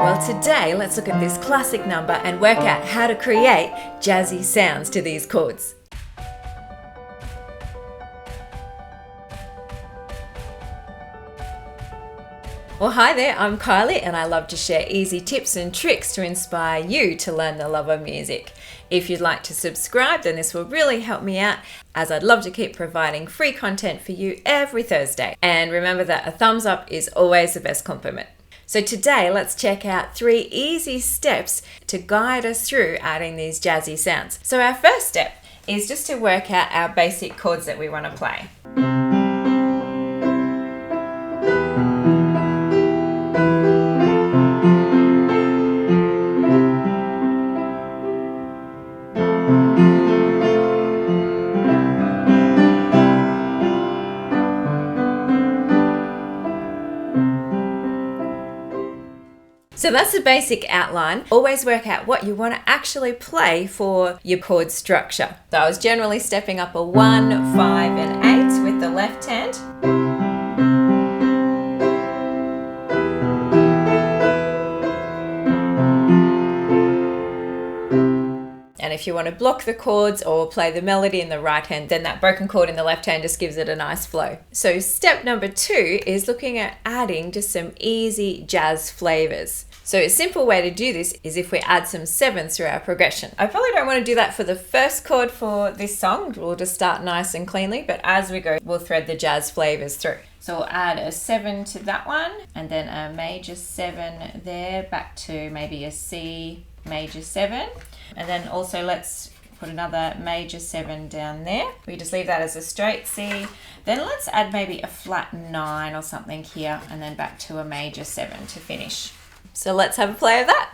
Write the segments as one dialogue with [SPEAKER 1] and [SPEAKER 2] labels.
[SPEAKER 1] Well, today let's look at this classic number and work out how to create jazzy sounds to these chords. Well, hi there, I'm Kylie and I love to share easy tips and tricks to inspire you to learn the love of music. If you'd like to subscribe, then this will really help me out, as I'd love to keep providing free content for you every Thursday. And remember that a thumbs up is always the best compliment. So today, let's check out 3 easy steps to guide us through adding these jazzy sounds. So our first step is just to work out our basic chords that we want to play. So that's the basic outline. Always work out what you want to actually play for your chord structure. So I was generally stepping up a 1, 5 and 8 with the left hand. And if you want to block the chords or play the melody in the right hand, then that broken chord in the left hand just gives it a nice flow. So step number 2 is looking at adding just some easy jazz flavors. So a simple way to do this is if we add some 7s through our progression. I probably don't want to do that for the first chord for this song. We'll just start nice and cleanly, but as we go, we'll thread the jazz flavors through. So we'll add a 7 to that one, and then a major 7 there, back to maybe a C major 7. And then also let's put another major 7 down there. We just leave that as a straight C. Then let's add maybe a flat 9 or something here, and then back to a major 7 to finish. So let's have a play of that.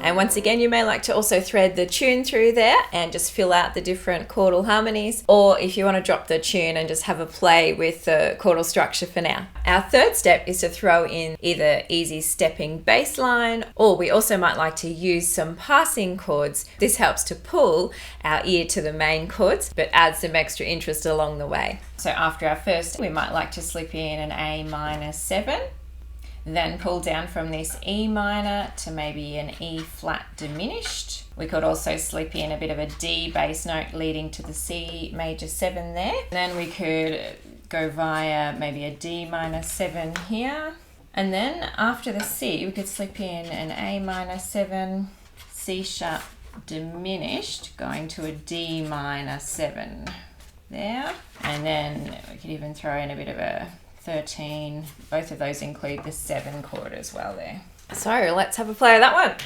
[SPEAKER 1] And once again, you may like to also thread the tune through there and just fill out the different chordal harmonies, or if you want to drop the tune and just have a play with the chordal structure for now. Our third step is to throw in either easy stepping bass line, or we also might like to use some passing chords. This helps to pull our ear to the main chords, but adds some extra interest along the way. So after our first, we might like to slip in an A minor 7. Then pull down from this E minor to maybe an E flat diminished. We could also slip in a bit of a D bass note leading to the C major 7 there. And then we could go via maybe a D minor 7 here. And then after the C, we could slip in an A minor 7, C sharp diminished, going to a D minor 7 there. And then we could even throw in a bit of a 13. Both of those include the 7 chord as well there. So let's have a play of that one.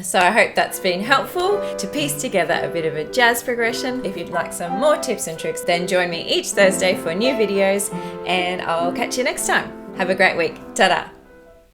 [SPEAKER 1] So I hope that's been helpful to piece together a bit of a jazz progression. If you'd like some more tips and tricks, then join me each Thursday for new videos, and I'll catch you next time. Have a great week. Ta-da!